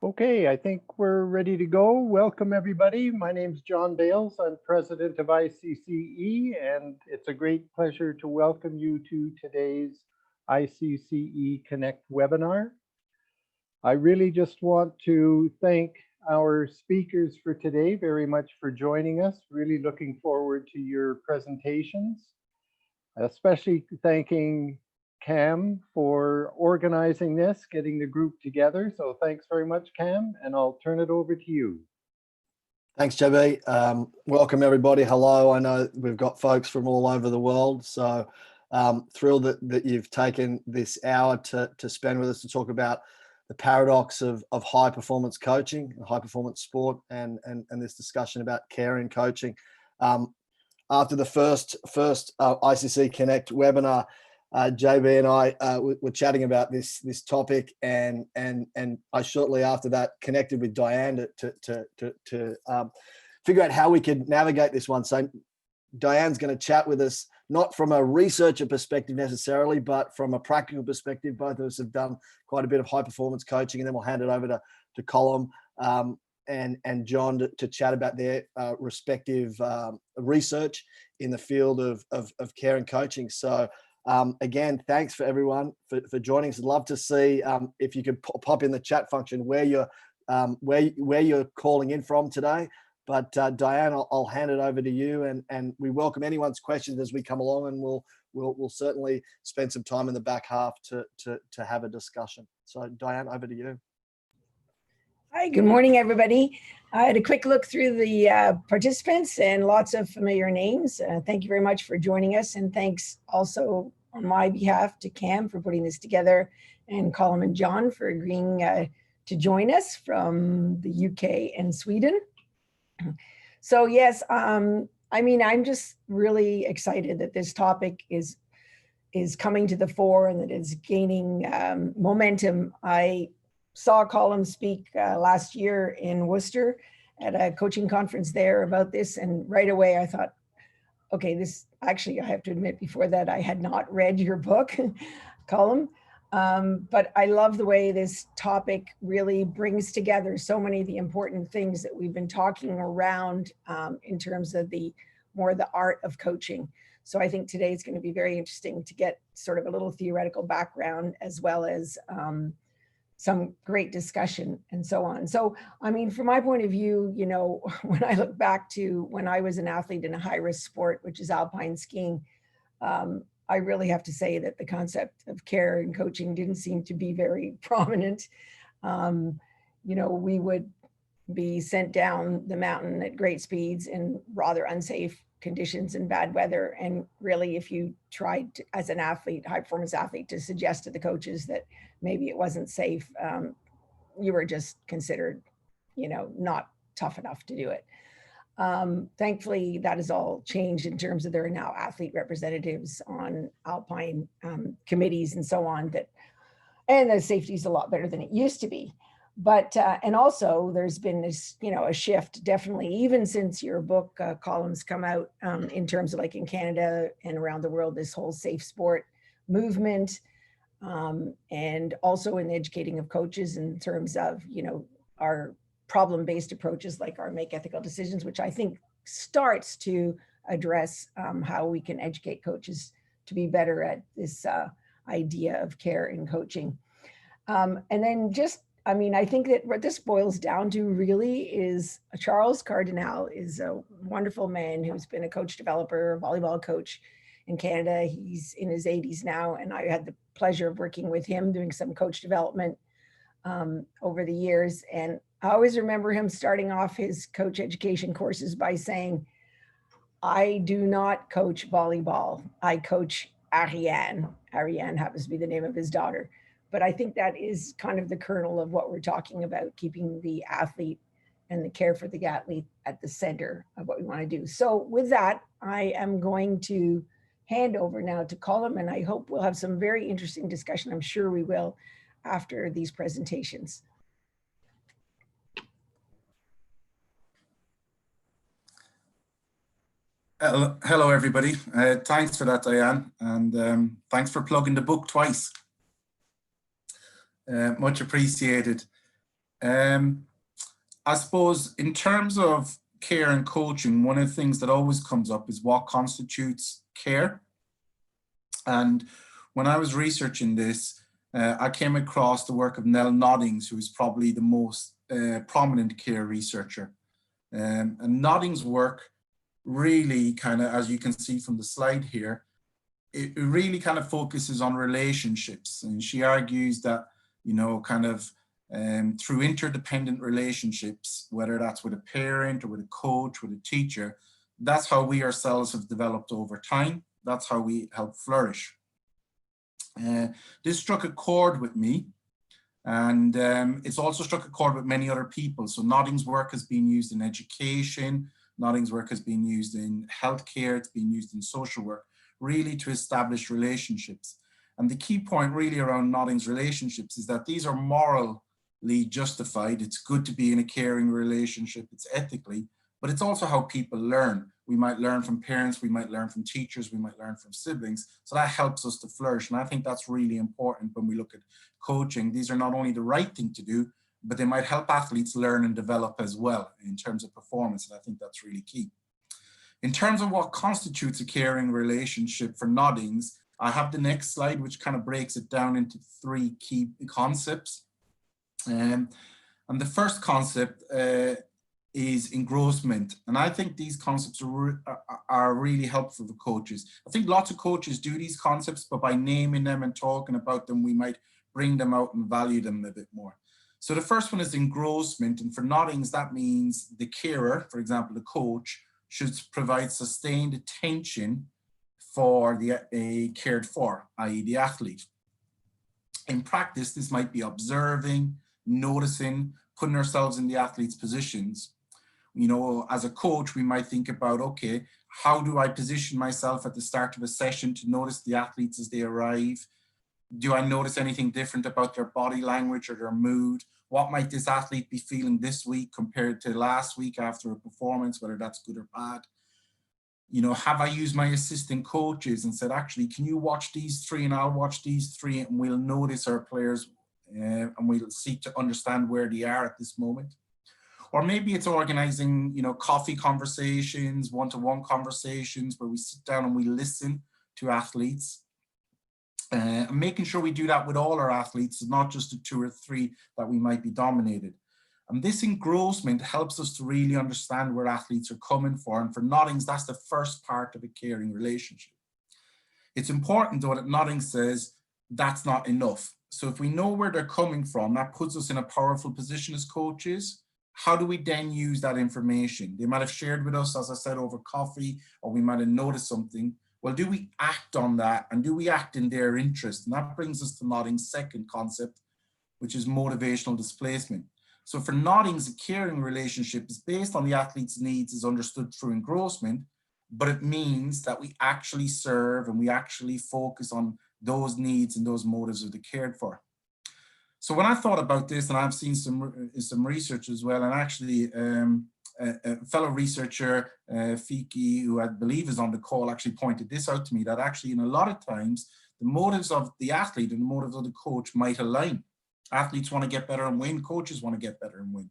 Okay, I think we're ready to go. Welcome, everybody. My name's John Bales. I'm president of ICCE, and it's a great pleasure to welcome you to today's ICCE Connect webinar. I really just want to thank our speakers for today very much for joining us. Really looking forward to your presentations, especially thanking Cam for organizing this, getting the group together. So thanks very much, Cam, and I'll turn it over to you. Thanks, JB. Welcome, everybody. Hello. I know we've got folks from all over the world, so thrilled that you've taken this hour to spend with us to talk about the paradox of high performance coaching, high performance sport, and this discussion about care and coaching. After the first ICC Connect webinar, JB and I were chatting about this topic, and I shortly after that connected with Diane to figure out how we could navigate this one. So Diane's going to chat with us, not from a researcher perspective necessarily, but from a practical perspective. Both of us have done quite a bit of high performance coaching, and then we'll hand it over to Colm and John to chat about their respective research in the field of care and coaching. So again, thanks for everyone for joining us. I'd love to see if you could pop in the chat function where you're calling in from today. But Diane, I'll hand it over to you, and we welcome anyone's questions as we come along, and we'll certainly spend some time in the back half to have a discussion. So Diane, over to you. Hi, good morning, everybody. I had a quick look through the participants and lots of familiar names. Thank you very much for joining us. And thanks also on my behalf to Cam for putting this together, and Colm and John for agreeing to join us from the UK and Sweden. So yes, I mean, I'm just really excited that this topic is coming to the fore and that it's gaining momentum. I saw Colm speak last year in Worcester at a coaching conference there about this, and right away I thought, okay, this actually, I have to admit before that I had not read your book, Colm, but I love the way this topic really brings together so many of the important things that we've been talking around in terms of the art of coaching. So I think today is going to be very interesting to get sort of a little theoretical background as well as some great discussion and so on. So, I mean, from my point of view, you know, when I look back to when I was an athlete in a high risk sport, which is alpine skiing, I really have to say that the concept of care and coaching didn't seem to be very prominent. You know, we would be sent down the mountain at great speeds in rather unsafe conditions and bad weather. And really, if you tried to, as an athlete, high performance athlete, to suggest to the coaches that maybe it wasn't safe, you were just considered, you know, not tough enough to do it. Thankfully, that has all changed in terms of there are now athlete representatives on alpine committees and so on, and the safety is a lot better than it used to be. But, and also there's been this, you know, a shift definitely, even since your book Colm's come out in terms of like in Canada and around the world, this whole safe sport movement, and also in the educating of coaches in terms of, you know, our problem-based approaches like our Make Ethical Decisions, which I think starts to address how we can educate coaches to be better at this idea of care and coaching. And then just, I mean, I think that what this boils down to really is Charles Cardinal is a wonderful man who's been a coach developer, a volleyball coach in Canada. He's in his 80s now, and I had the pleasure of working with him doing some coach development over the years. And I always remember him starting off his coach education courses by saying, I do not coach volleyball, I coach Ariane. Ariane happens to be the name of his daughter. But I think that is kind of the kernel of what we're talking about, keeping the athlete and the care for the athlete at the center of what we want to do. So with that, I am going to hand over now to Colm, and I hope we'll have some very interesting discussion. I'm sure we will after these presentations. Hello, everybody. Thanks for that, Diane, and thanks for plugging the book twice. Much appreciated. I suppose in terms of care and coaching, one of the things that always comes up is what constitutes care. And when I was researching this, I came across the work of Nell Noddings, who is probably the most prominent care researcher. And Noddings' work really kind of, as you can see from the slide here, it really kind of focuses on relationships. And she argues that, you know, kind of through interdependent relationships, whether that's with a parent or with a coach, with a teacher, that's how we ourselves have developed over time. That's how we help flourish. This struck a chord with me, and it's also struck a chord with many other people. So Noddings' work has been used in education, Noddings' work has been used in healthcare, it's been used in social work, really to establish relationships. And the key point really around Noddings' relationships is that these are morally justified. It's good to be in a caring relationship, it's ethically, but it's also how people learn. We might learn from parents, we might learn from teachers, we might learn from siblings. So that helps us to flourish. And I think that's really important when we look at coaching. These are not only the right thing to do, but they might help athletes learn and develop as well in terms of performance. And I think that's really key. In terms of what constitutes a caring relationship for Noddings, I have the next slide, which kind of breaks it down into 3 key concepts. And the first concept is engrossment. And I think these concepts are really helpful for coaches. I think lots of coaches do these concepts, but by naming them and talking about them, we might bring them out and value them a bit more. So the first one is engrossment. And for Noddings, that means the carer, for example, the coach, should provide sustained attention for the cared for, i.e. the athlete. In practice, this might be observing, noticing, putting ourselves in the athlete's positions. You know, as a coach, we might think about, okay, how do I position myself at the start of a session to notice the athletes as they arrive? Do I notice anything different about their body language or their mood? What might this athlete be feeling this week compared to last week after a performance, whether that's good or bad? You know, have I used my assistant coaches and said, actually, can you watch these 3 and I'll watch these 3 and we'll notice our players and we'll seek to understand where they are at this moment. Or maybe it's organizing, you know, coffee conversations, one-to-one conversations where we sit down and we listen to athletes. And making sure we do that with all our athletes, not just the 2 or 3 that we might be dominated. And this engrossment helps us to really understand where athletes are coming from. And for Noddings, that's the first part of a caring relationship. It's important though that Noddings says that's not enough. So if we know where they're coming from, that puts us in a powerful position as coaches. How do we then use that information? They might have shared with us, as I said, over coffee, or we might have noticed something. Well, do we act on that? And do we act in their interest? And that brings us to Noddings' second concept, which is motivational displacement. So for Noddings, a caring relationship is based on the athlete's needs is understood through engrossment, but it means that we actually serve and we actually focus on those needs and those motives of the cared for. So when I thought about this, and I've seen some research as well, and actually a fellow researcher, Fiki, who I believe is on the call, actually pointed this out to me, that actually in a lot of times, the motives of the athlete and the motives of the coach might align. Athletes want to get better and win, coaches want to get better and win.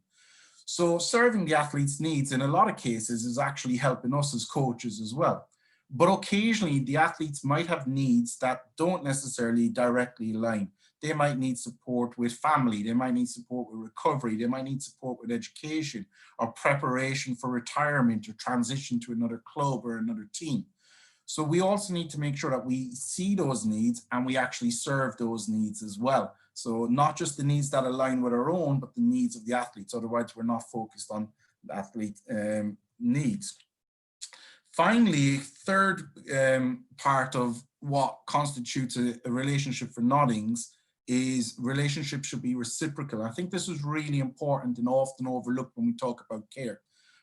So serving the athlete's needs in a lot of cases is actually helping us as coaches as well. But occasionally the athletes might have needs that don't necessarily directly align. They might need support with family, they might need support with recovery, they might need support with education or preparation for retirement or transition to another club or another team. So we also need to make sure that we see those needs and we actually serve those needs as well. So not just the needs that align with our own, but the needs of the athletes. Otherwise, we're not focused on the athlete needs. Finally, third part of what constitutes a relationship for Noddings is relationships should be reciprocal. I think this is really important and often overlooked when we talk about care.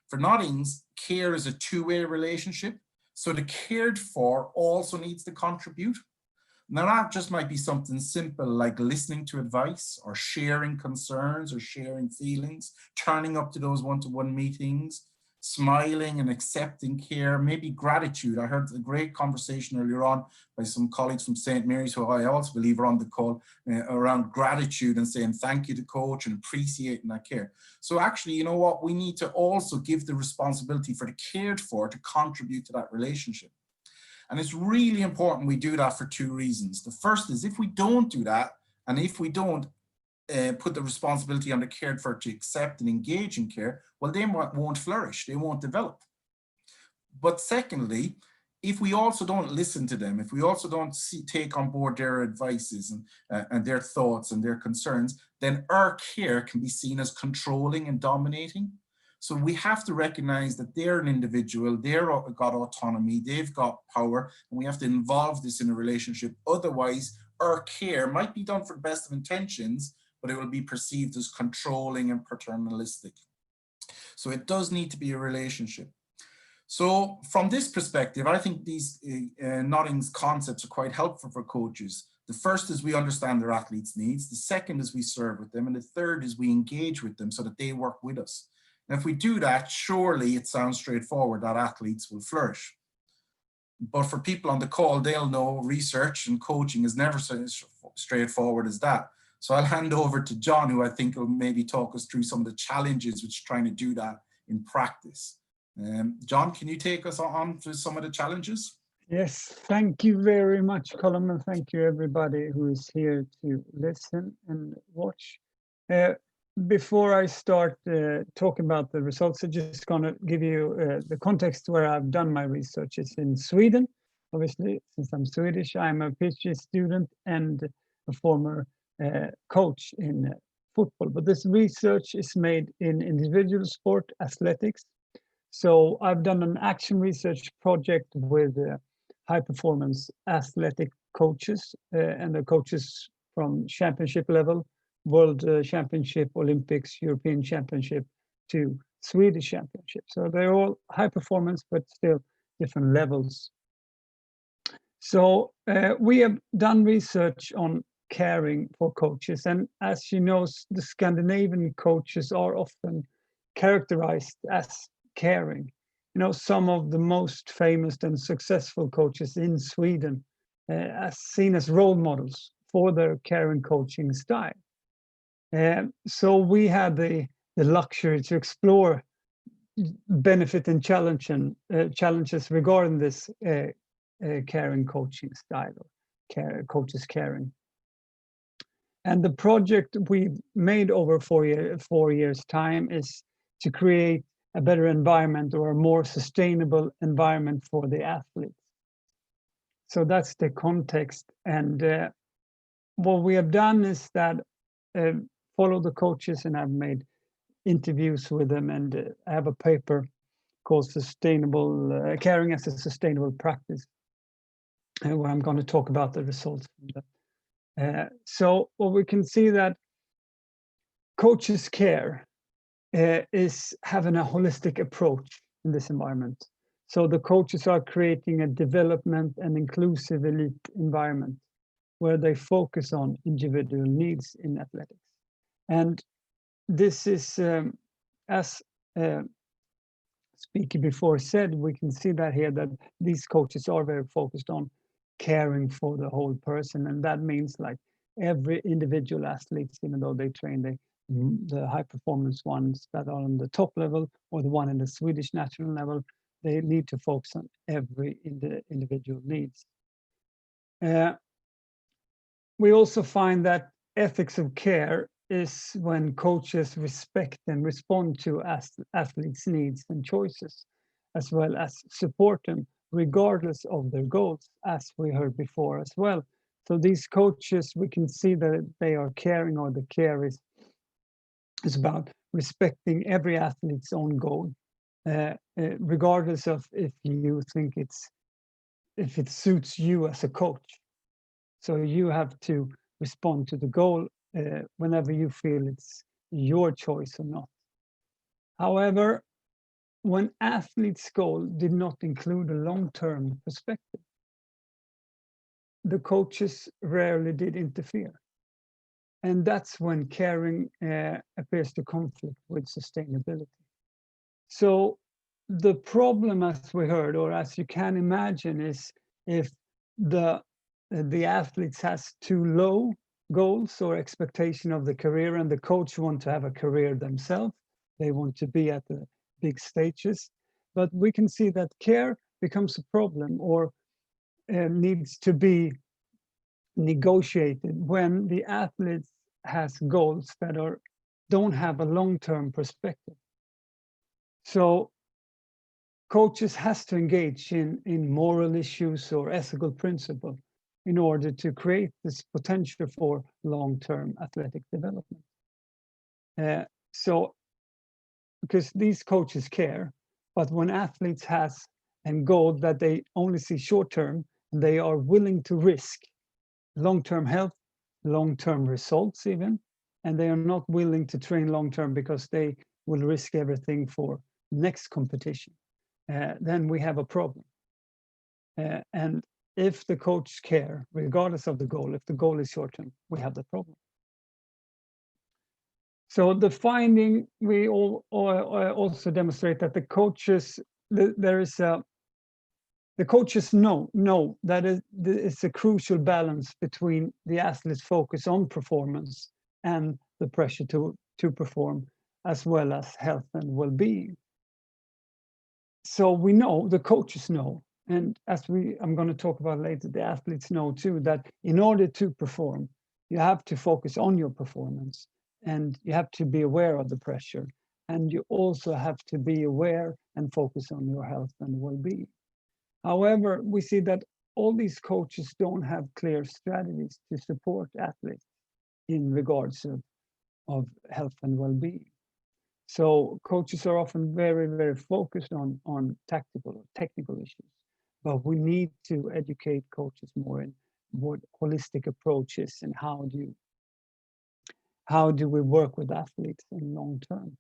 For Noddings, care is a two-way relationship. So the cared for also needs to contribute. Now that just might be something simple like listening to advice or sharing concerns or sharing feelings, turning up to those one-to-one meetings, smiling and accepting care, maybe gratitude. I heard a great conversation earlier on by some colleagues from St. Mary's, who I also believe are on the call, around gratitude and saying thank you to coach and appreciating that care. So actually, you know what, we need to also give the responsibility for the cared for to contribute to that relationship. And it's really important we do that for two reasons. The first is, if we don't do that, and if we don't put the responsibility on the cared for to accept and engage in care, well, they won't flourish, they won't develop. But secondly, if we also don't listen to them, if we also don't take on board their advices and their thoughts and their concerns, then our care can be seen as controlling and dominating. So we have to recognize that they're an individual, they've got autonomy, they've got power, and we have to involve this in a relationship. Otherwise, our care might be done for the best of intentions, but it will be perceived as controlling and paternalistic. So it does need to be a relationship. So from this perspective, I think these Notting's concepts are quite helpful for coaches. The first is we understand their athletes' needs. The second is we serve with them. And the third is we engage with them so that they work with us. And if we do that, surely it sounds straightforward that athletes will flourish. But for people on the call, they'll know research and coaching is never so straightforward as that. So I'll hand over to John, who I think will maybe talk us through some of the challenges which trying to do that in practice. John, can you take us on to some of the challenges? Yes, thank you very much, Colin, and thank you everybody who is here to listen and watch. Before I start talking about the results, I'm just going to give you the context where I've done my research. It's in Sweden. Obviously, since I'm Swedish, I'm a PhD student and a former coach in football. But this research is made in individual sport athletics. So I've done an action research project with high performance athletic coaches and the coaches from championship level, World Championship, Olympics, European Championship to Swedish Championship. So they're all high performance, but still different levels. So we have done research on caring for coaches. And as you know, the Scandinavian coaches are often characterized as caring. You know, some of the most famous and successful coaches in Sweden are seen as role models for their caring coaching style. So we had the luxury to explore benefit and challenges regarding this caring coaching style, or coaches caring. And the project we made over 4 years' time is to create a better environment or a more sustainable environment for the athletes. So that's the context. And what we have done is that follow the coaches, and I've made interviews with them, and I have a paper called Sustainable Caring as a Sustainable Practice, where I'm going to talk about the results from that. So what we can see that coaches care is having a holistic approach in this environment. So the coaches are creating a development and inclusive elite environment where they focus on individual needs in athletics. And this is, as speaker before said, we can see that here, that these coaches are very focused on caring for the whole person. And that means like every individual athlete, even though they train the high performance ones that are on the top level or the one in the Swedish national level, they need to focus on every individual needs. We also find that ethics of care is when coaches respect and respond to athletes' needs and choices, as well as support them regardless of their goals, as we heard before as well. So these coaches, we can see that they are caring, or the care is about respecting every athlete's own goal, regardless of if you think if it suits you as a coach. So you have to respond to the goal whenever you feel it's your choice or not. However, when athletes' goal did not include a long-term perspective, the coaches rarely did interfere. And that's when caring appears to conflict with sustainability. So the problem, as we heard, or as you can imagine, is if the athletes has too low goals or expectation of the career, and the coach want to have a career themselves, they want to be at the big stages. But we can see that care becomes a problem, or needs to be negotiated when the athletes has goals that don't have a long-term perspective. So coaches has to engage in moral issues or ethical principle in order to create this potential for long-term athletic development. So because these coaches care, but when athletes has a goal that they only see short-term, they are willing to risk long-term health, long-term results even, and they are not willing to train long-term because they will risk everything for next competition. Then we have a problem. And if the coach care, regardless of the goal, if the goal is short-term, we have the problem. So the finding, we also demonstrate that the coaches, the coaches know that it's a crucial balance between the athlete's focus on performance and the pressure to perform, as well as health and well-being. So we know, the coaches know, and as I'm going to talk about later, the athletes know too, that in order to perform, you have to focus on your performance, and you have to be aware of the pressure, and you also have to be aware and focus on your health and well-being. However, we see that all these coaches don't have clear strategies to support athletes in regards of health and well-being. So coaches are often very, very focused on tactical or technical issues, but we need to educate coaches more in what holistic approaches and how do we work with athletes in long term.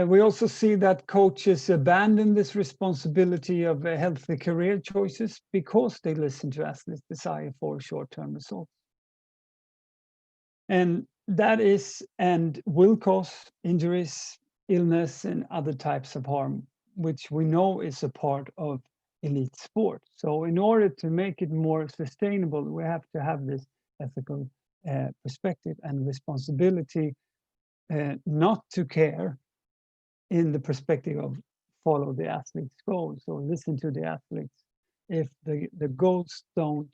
We also see that coaches abandon this responsibility of healthy career choices because they listen to athletes' desire for short-term results. And that is and will cause injuries, illness, and other types of harm, which we know is a part of elite sport. So in order to make it more sustainable, we have to have this ethical perspective and responsibility not to care in the perspective of follow the athlete's goals or listen to the athletes if the goals don't,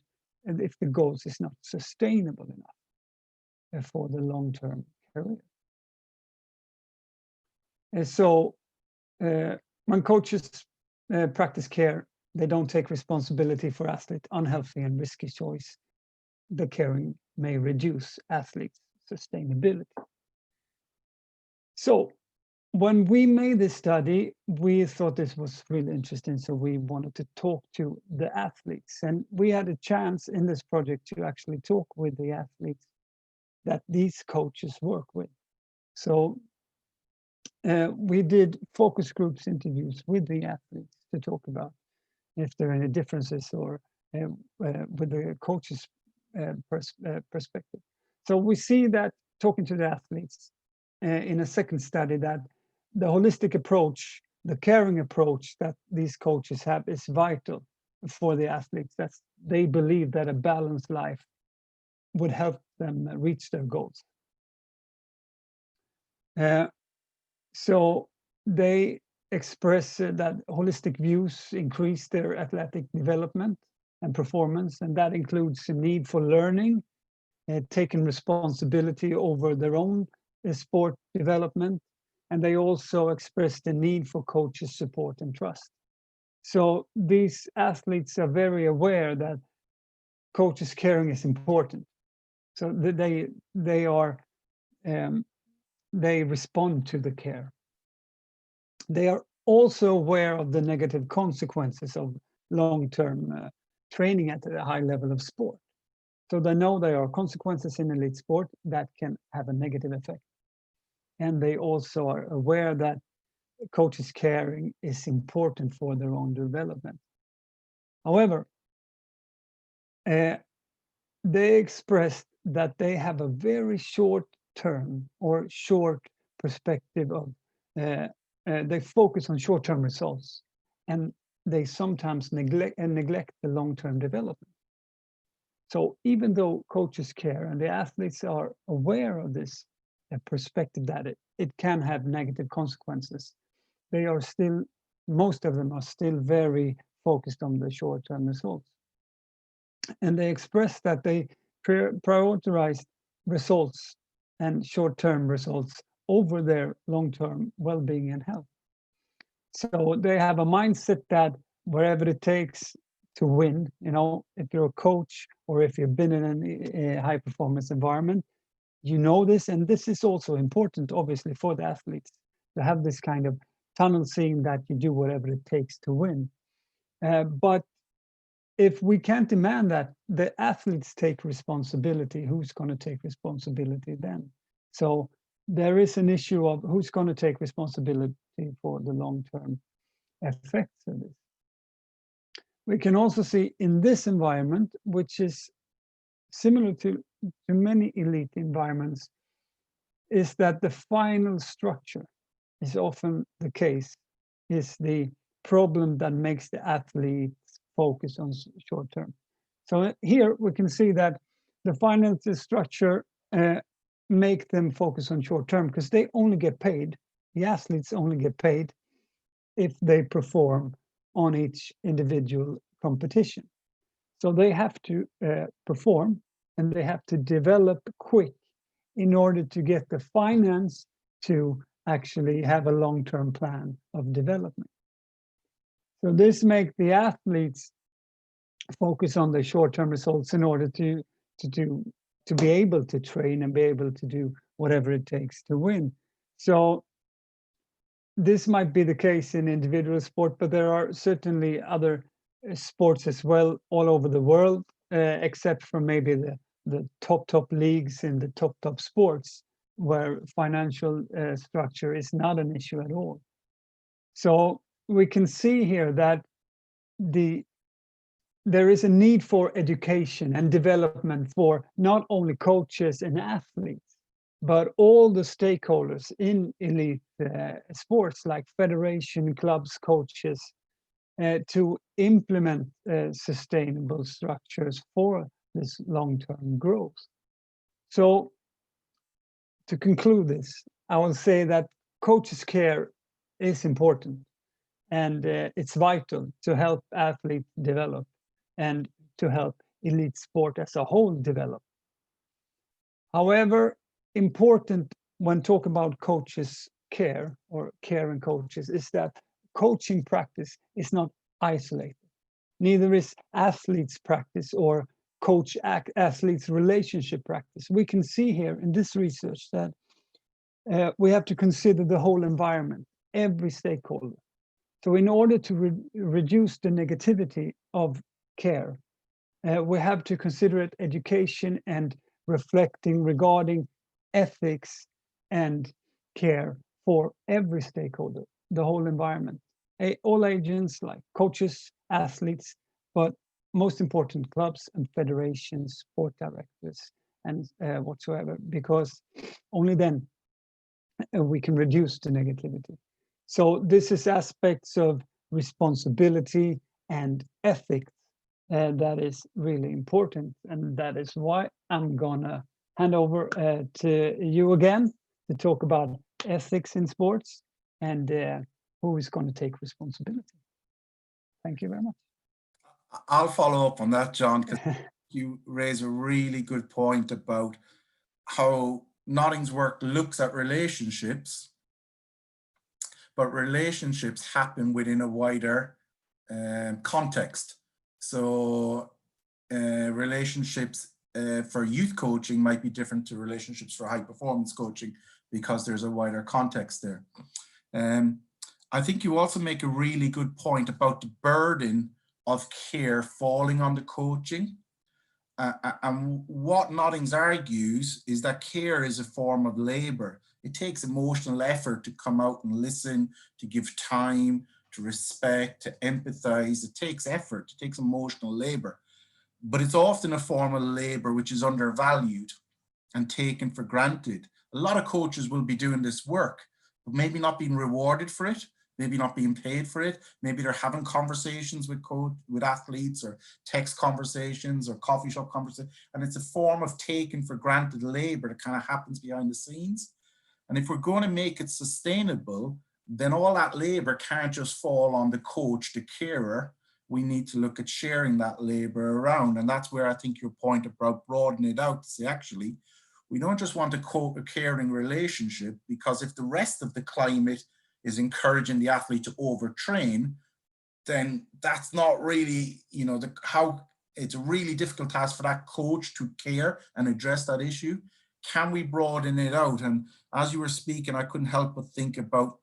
and if the goals is not sustainable enough for the long-term career. And so when coaches practice care, they don't take responsibility for athlete unhealthy and risky choice. The caring may reduce athletes' sustainability. So when we made this study, we thought this was really interesting, so we wanted to talk to the athletes. And we had a chance in this project to actually talk with the athletes that these coaches work with. So we did focus groups interviews with the athletes to talk about if there are any differences or with the coaches' perspective. So we see that talking to the athletes in a second study that the holistic approach, the caring approach that these coaches have is vital for the athletes. That they believe that a balanced life would help them reach their goals. So they express that holistic views increase their athletic development and performance, and that includes a need for learning, taking responsibility over their own sport development, and they also express the need for coaches' support and trust. So these athletes are very aware that coaches' caring is important. So they respond to the care. They are also aware of the negative consequences of long-term training at a high level of sport. So they know there are consequences in elite sport that can have a negative effect. And they also are aware that coaches' caring is important for their own development. However, they expressed that they have a very short term or short perspective of they focus on short-term results, and they sometimes neglect the long-term development. So even though coaches care and the athletes are aware of this perspective that it can have negative consequences, they are still, most of them are still very focused on the short-term results. And they express that they prioritize results and short-term results over their long-term well-being and health. So they have a mindset that wherever it takes to win, you know, if you're a coach or if you've been in a high performance environment, you know this, and this is also important, obviously, for the athletes to have this kind of tunnel seeing that you do whatever it takes to win. But if we can't demand that the athletes take responsibility, who's going to take responsibility then? So there is an issue of who's going to take responsibility for the long-term effects of this. We can also see in this environment, which is similar to many elite environments, is that the final structure is often the case, is the problem that makes the athletes focus on short term. So here we can see that the financial structure make them focus on short term because they only get paid, the athletes only get paid if they perform on each individual competition. So they have to perform and they have to develop quick in order to get the finance to actually have a long-term plan of development. So this makes the athletes focus on the short-term results in order to be able to train and be able to do whatever it takes to win. So this might be the case in individual sport, but there are certainly other sports as well all over the world, except for maybe the top leagues in the top sports where financial structure is not an issue at all. So we can see here that there is a need for education and development for not only coaches and athletes, but all the stakeholders in elite sports like federation, clubs, coaches, to implement sustainable structures for this long-term growth. So to conclude this, I will say that coaches' care is important and it's vital to help athletes develop and to help elite sport as a whole develop. However, important when talking about coaches' care or care and coaches is that coaching practice is not isolated. Neither is athletes practice or coach-athletes relationship practice. We can see here in this research that we have to consider the whole environment, every stakeholder. So in order to reduce the negativity of care, we have to consider it education and reflecting regarding ethics and care for every stakeholder, the whole environment. All agents like coaches, athletes, but most important clubs and federations, sport directors, and whatsoever, because only then we can reduce the negativity. So this is aspects of responsibility and ethics that is really important, and that is why I'm gonna hand over to you again to talk about ethics in sports and who is going to take responsibility. Thank you very much. I'll follow up on that, John, because you raise a really good point about how Notting's work looks at relationships, but relationships happen within a wider context. So relationships for youth coaching might be different to relationships for high performance coaching because there's a wider context there. I think you also make a really good point about the burden of care falling on the coaching. And what Nottings argues is that care is a form of labor. It takes emotional effort to come out and listen, to give time, to respect, to empathize. It takes effort, it takes emotional labor. But it's often a form of labor which is undervalued and taken for granted. A lot of coaches will be doing this work, but maybe not being rewarded for it, maybe not being paid for it. Maybe they're having conversations with athletes, or text conversations, or coffee shop conversations, and it's a form of taken for granted labor that kind of happens behind the scenes. And if we're going to make it sustainable, then all that labor can't just fall on the coach, the carer. We need to look at sharing that labor around. And that's where I think your point about broadening it out to say, actually, we don't just want a caring relationship, because if the rest of the climate is encouraging the athlete to overtrain, then that's not really, you know, how it's a really difficult task for that coach to care and address that issue. Can we broaden it out? And as you were speaking, I couldn't help but think about,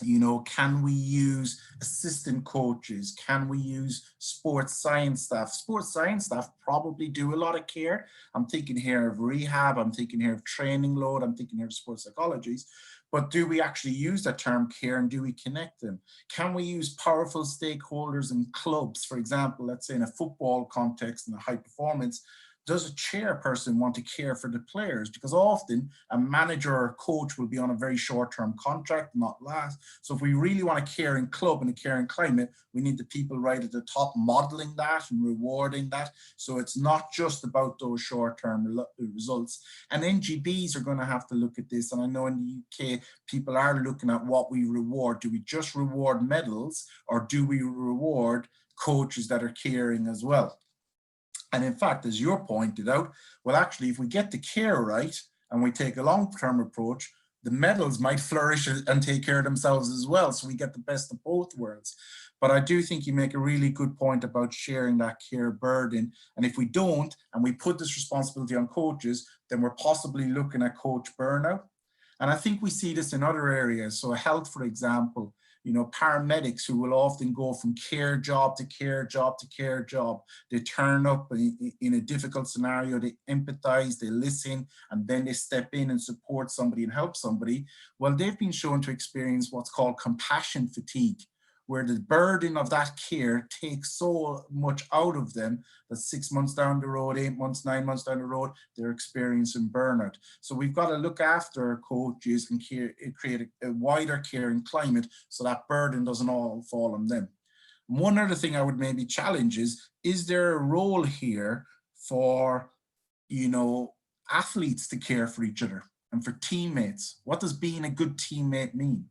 you know, can we use assistant coaches? Can we use sports science staff? Sports science staff probably do a lot of care. I'm thinking here of rehab. I'm thinking here of training load. I'm thinking here of sports psychologies. But do we actually use that term care, and do we connect them? Can we use powerful stakeholders in clubs? For example, let's say in a football context, in a high performance, does a chairperson want to care for the players? Because often a manager or coach will be on a very short-term contract, not last. So if we really want a caring club and a caring climate, we need the people right at the top modeling that and rewarding that. So it's not just about those short-term results. And NGBs are going to have to look at this. And I know in the UK, people are looking at what we reward. Do we just reward medals, or do we reward coaches that are caring as well? And in fact, as you pointed out, well, actually, if we get the care right and we take a long-term approach, the medals might flourish and take care of themselves as well. So we get the best of both worlds. But I do think you make a really good point about sharing that care burden. And if we don't, and we put this responsibility on coaches, then we're possibly looking at coach burnout. And I think we see this in other areas. So health, for example, you know, paramedics who will often go from care job to care job to care job. They turn up in a difficult scenario, they empathize, they listen, and then they step in and support somebody and help somebody. Well, they've been shown to experience what's called compassion fatigue, where the burden of that care takes so much out of them that 6 months down the road, 8 months, 9 months down the road, they're experiencing burnout. So we've got to look after our coaches and create a wider caring climate so that burden doesn't all fall on them. One other thing I would maybe challenge is there a role here for, you know, athletes to care for each other and for teammates? What does being a good teammate mean?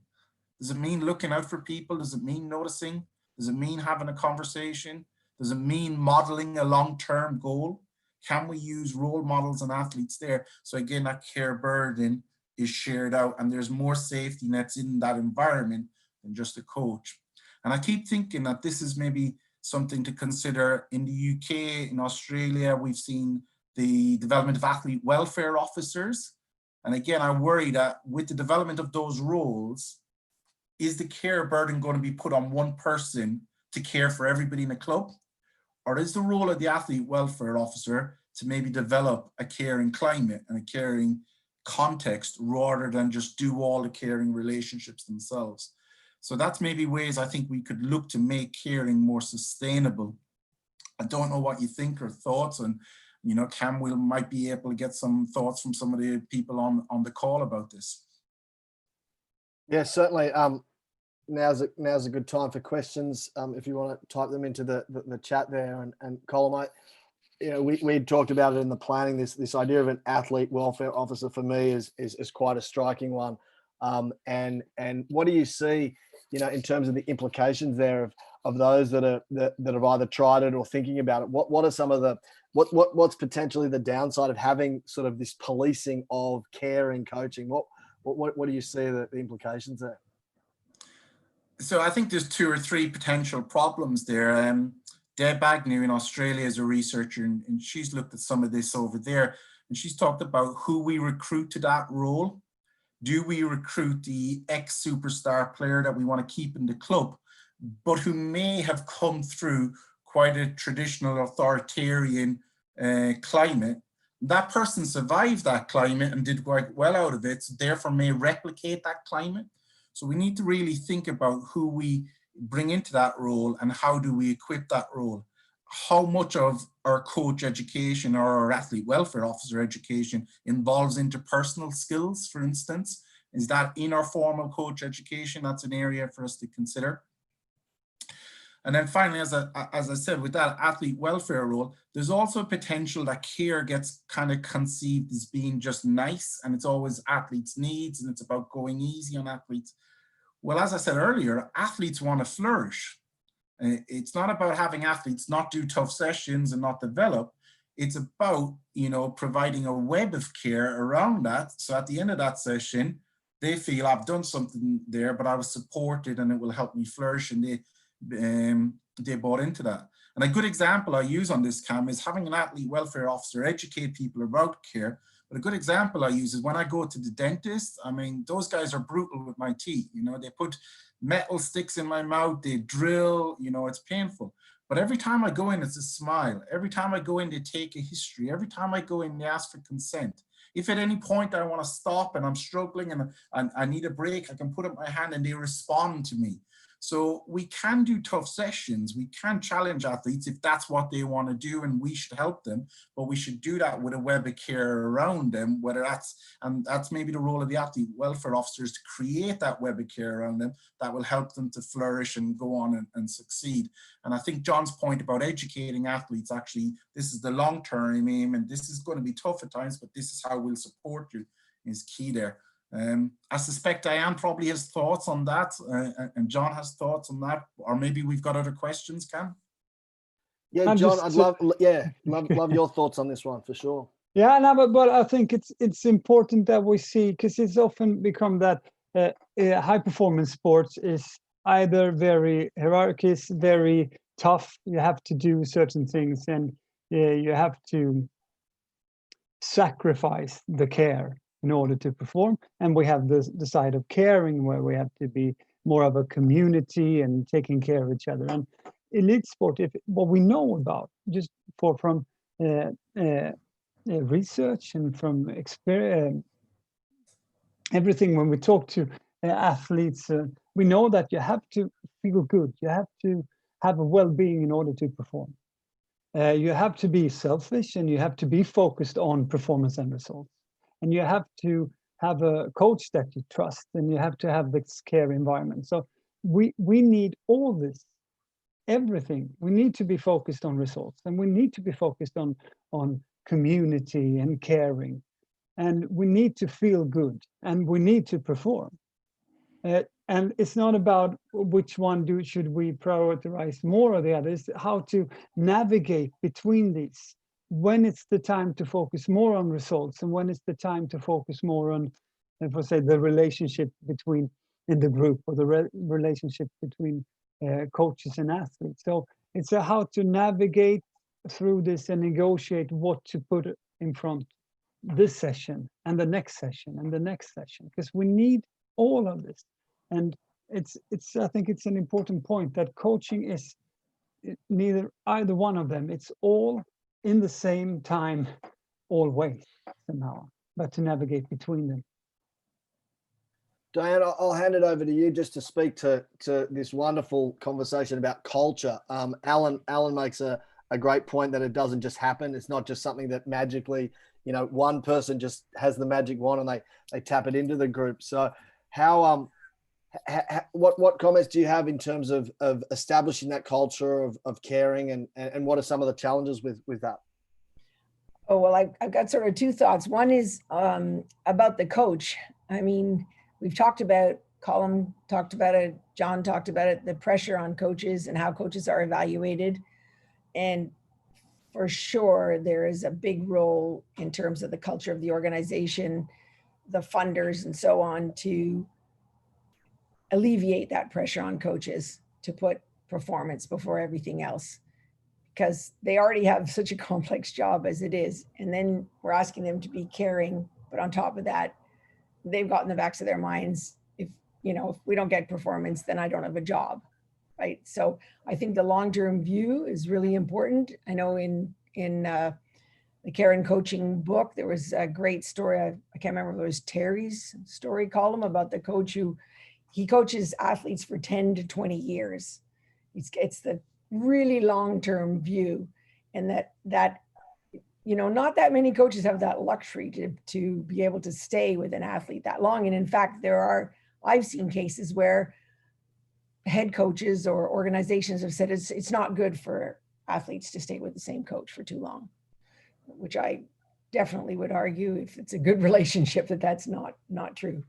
Does it mean looking out for people? Does it mean noticing? Does it mean having a conversation? Does it mean modeling a long-term goal? Can we use role models and athletes there? So again, that care burden is shared out, and there's more safety nets in that environment than just a coach. And I keep thinking that this is maybe something to consider in the UK, in Australia. We've seen the development of athlete welfare officers. And again, I worry that with the development of those roles, is the care burden going to be put on one person to care for everybody in the club? Or is the role of the athlete welfare officer to maybe develop a caring climate and a caring context rather than just do all the caring relationships themselves? So that's maybe ways I think we could look to make caring more sustainable. I don't know what you think or thoughts, and you know, Cam, we might be able to get some thoughts from some of the people on the call about this. Yeah, certainly. Now's a good time for questions. If you want to type them into the chat there, and Colin, you know, we talked about it in the planning. This idea of an athlete welfare officer for me is quite a striking one. And what do you see, you know, in terms of the implications there of those that have either tried it or thinking about it? What are some of the what's potentially the downside of having sort of this policing of care and coaching? What do you see the implications there? So I think there's 2 or 3 potential problems there. Deb Agnew in Australia is a researcher, and she's looked at some of this over there, and she's talked about who we recruit to that role. Do we recruit the ex-superstar player that we want to keep in the club, but who may have come through quite a traditional authoritarian climate? That person survived that climate and did quite well out of it, so therefore may replicate that climate. So we need to really think about who we bring into that role and how do we equip that role. How much of our coach education or our athlete welfare officer education involves interpersonal skills, for instance? Is that in our formal coach education? That's an area for us to consider. And then finally, as I said, with that athlete welfare role, there's also potential that care gets kind of conceived as being just nice, and it's always athletes' needs, and it's about going easy on athletes. Well, as I said earlier, athletes want to flourish. It's not about having athletes not do tough sessions and not develop. It's about, you know, providing a web of care around that. So at the end of that session, they feel I've done something there, but I was supported and it will help me flourish. And they bought into that. And a good example I use on this, Cam, is having an athlete welfare officer educate people about care. But a good example I use is when I go to the dentist. I mean, those guys are brutal with my teeth. You know, they put metal sticks in my mouth, they drill, you know, it's painful. But every time I go in, it's a smile. Every time I go in, they take a history. Every time I go in, they ask for consent. If at any point I want to stop and I'm struggling and I need a break, I can put up my hand and they respond to me. So we can do tough sessions. We can challenge athletes if that's what they want to do, and we should help them, but we should do that with a web of care around them, whether that's maybe the role of the athlete welfare officers to create that web of care around them that will help them to flourish and go on and succeed. And I think John's point about educating athletes, actually, this is the long-term aim, and this is going to be tough at times, but this is how we'll support you, is key there. I suspect Diane probably has thoughts on that, and John has thoughts on that, or maybe we've got other questions, Cam? Yeah, John, I'd love your thoughts on this one for sure. Yeah, no, but I think it's important that we see, because it's often become that high performance sports is either very hierarchical, very tough. You have to do certain things, and you have to sacrifice the care in order to perform. And we have the side of caring, where we have to be more of a community and taking care of each other. And elite sport, if what we know about, just from research and from experience, everything, when we talk to athletes, we know that you have to feel good. You have to have a well-being in order to perform. You have to be selfish, and you have to be focused on performance and results. And you have to have a coach that you trust, and you have to have this care environment. So we need all this, everything. We need to be focused on results, and we need to be focused on community and caring. And we need to feel good, and we need to perform. And it's not about which one should we prioritize more or the other. It's how to navigate between these. When it's the time to focus more on results, and when it's the time to focus more on, if I say, the relationship between in the group, or the relationship between coaches and athletes. So it's how to navigate through this and negotiate what to put in front this session and the next session and the next session, because we need all of this. And it's I think it's an important point that coaching is neither either one of them. It's all in the same time, always somehow, but to navigate between them. Diane, I'll hand it over to you just to speak to this wonderful conversation about culture. Alan makes a great point that it doesn't just happen. It's not just something that magically, you know, one person just has the magic wand and they tap it into the group. So what comments do you have in terms of establishing that culture of caring, and what are some of the challenges with that? Oh, well, I've got sort of two thoughts. One is about the coach. I mean, we've talked about, Colin talked about it, John talked about it, the pressure on coaches and how coaches are evaluated. And for sure, there is a big role in terms of the culture of the organization, the funders and so on, to alleviate that pressure on coaches to put performance before everything else, because they already have such a complex job as it is. And then we're asking them to be caring, but on top of that, they've got in the backs of their minds, if we don't get performance, then I don't have a job, right? So I think the long-term view is really important. I know in the Care and Coaching book, there was a great story. I can't remember if it was Terry's story column about the coach who he coaches athletes for 10 to 20 years. It's the really long-term view, and that not that many coaches have that luxury to be able to stay with an athlete that long. And in fact, I've seen cases where head coaches or organizations have said it's not good for athletes to stay with the same coach for too long, which I definitely would argue, if it's a good relationship, that's not true.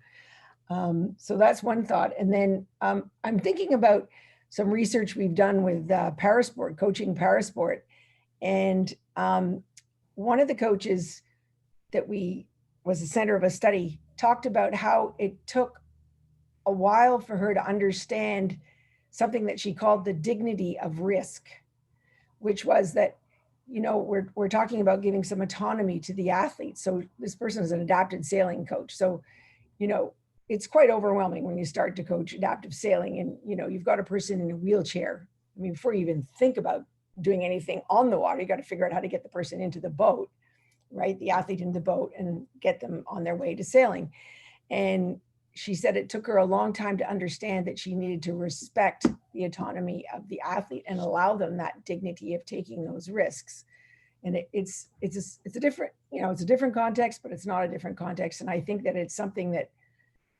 So that's one thought. And then I'm thinking about some research we've done with parasport, coaching parasport. And one of the coaches that was the center of a study talked about how it took a while for her to understand something that she called the dignity of risk, which was that, we're talking about giving some autonomy to the athletes. So this person is an adapted sailing coach. So, it's quite overwhelming when you start to coach adaptive sailing and, you've got a person in a wheelchair. I mean, before you even think about doing anything on the water, you got to figure out how to get the person into the boat, right? The athlete in the boat, and get them on their way to sailing. And she said it took her a long time to understand that she needed to respect the autonomy of the athlete and allow them that dignity of taking those risks. And it's a different, it's a different context, but it's not a different context. And I think that it's something that,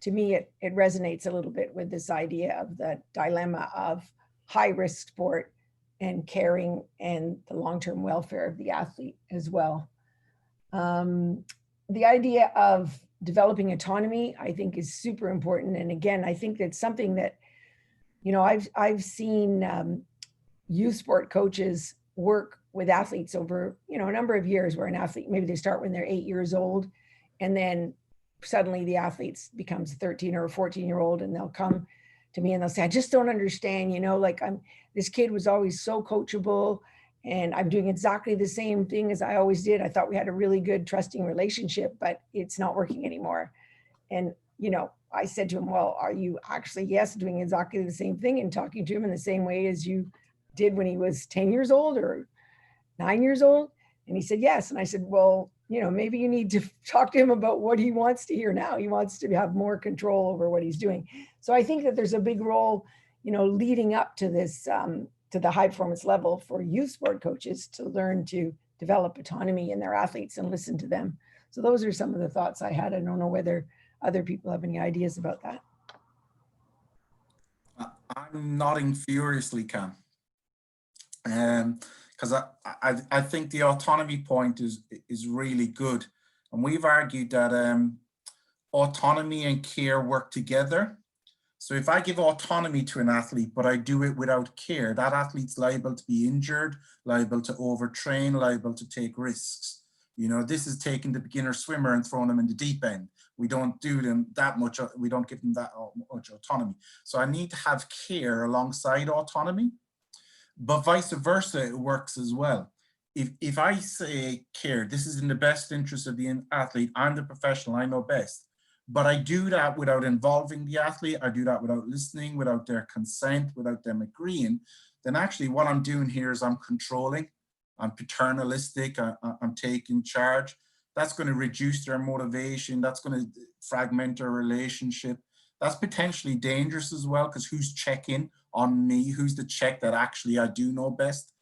to me, it resonates a little bit with this idea of the dilemma of high risk sport and caring and the long-term welfare of the athlete as well. The idea of developing autonomy, I think, is super important. And again, I think that's something that, I've seen youth sport coaches work with athletes over, a number of years, where an athlete, maybe they start when they're 8 years old, and then suddenly the athlete becomes 13 or a 14-year-old, and they'll come to me and they'll say, I just don't understand, this kid was always so coachable, and I'm doing exactly the same thing as I always did. I thought we had a really good trusting relationship, but it's not working anymore. And, I said to him, well, are you actually, yes, doing exactly the same thing and talking to him in the same way as you did when he was 10 years old or 9 years old? And he said, yes. And I said, well, maybe you need to talk to him about what he wants to hear now. He wants to have more control over what he's doing. So I think that there's a big role, leading up to this, to the high performance level, for youth sport coaches to learn to develop autonomy in their athletes and listen to them. So those are some of the thoughts I had. I don't know whether other people have any ideas about that. I'm nodding furiously, Cam. Because I think the autonomy point is really good. And we've argued that autonomy and care work together. So if I give autonomy to an athlete, but I do it without care, that athlete's liable to be injured, liable to overtrain, liable to take risks. This is taking the beginner swimmer and throwing them in the deep end. We don't do them that much, we don't give them that much autonomy. So I need to have care alongside autonomy, but vice versa, it works as well. If I say care, this is in the best interest of the athlete, I'm the professional, I know best. But I do that without involving the athlete, I do that without listening, without their consent, without them agreeing, then actually what I'm doing here is I'm controlling, I'm paternalistic, I'm taking charge. That's going to reduce their motivation, that's going to fragment their relationship. That's potentially dangerous as well, because who's checking on me? Who's the check that actually I do know best?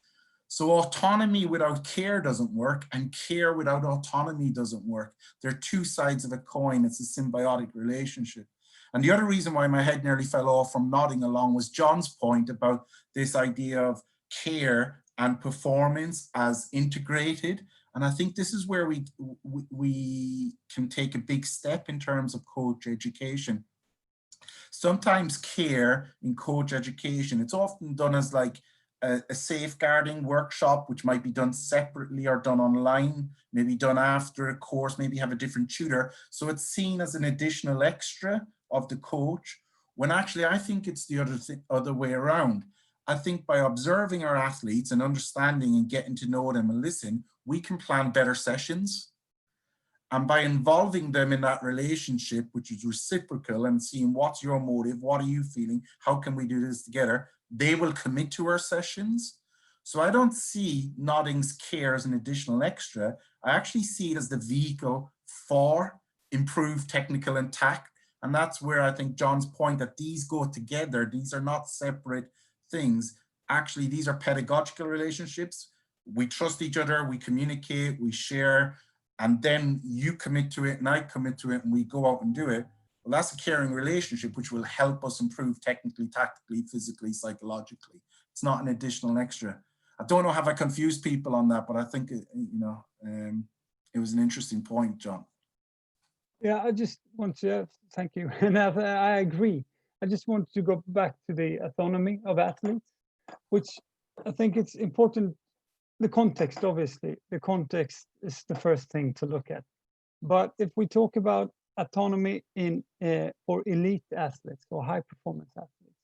So autonomy without care doesn't work, and care without autonomy doesn't work. They're two sides of a coin. It's a symbiotic relationship. And the other reason why my head nearly fell off from nodding along was John's point about this idea of care and performance as integrated. And I think this is where we can take a big step in terms of coach education. Sometimes care in coach education, it's often done as like a safeguarding workshop, which might be done separately or done online, maybe done after a course, maybe have a different tutor. So it's seen as an additional extra of the coach, when actually I think it's the other way around. I think by observing our athletes and understanding and getting to know them and listen, we can plan better sessions. And by involving them in that relationship, which is reciprocal, and seeing what's your motive, what are you feeling, how can we do this together, they will commit to our sessions. So I don't see Nodding's care as an additional extra. I actually see it as the vehicle for improved technical and tact. And that's where I think John's point that these go together, these are not separate things. Actually, these are pedagogical relationships we trust each other, we communicate, we share, and then you commit to it and I commit to it and we go out and do it. Well, that's a caring relationship which will help us improve technically, tactically, physically, psychologically. It's not an additional extra. I don't know, have I confused people on that, but I think, it was an interesting point, John. Yeah, I just want to thank you, and I agree. I just want to go back to the autonomy of athletes, which I think it's important. The context, obviously, the context is the first thing to look at. But if we talk about autonomy in for elite athletes or high performance athletes,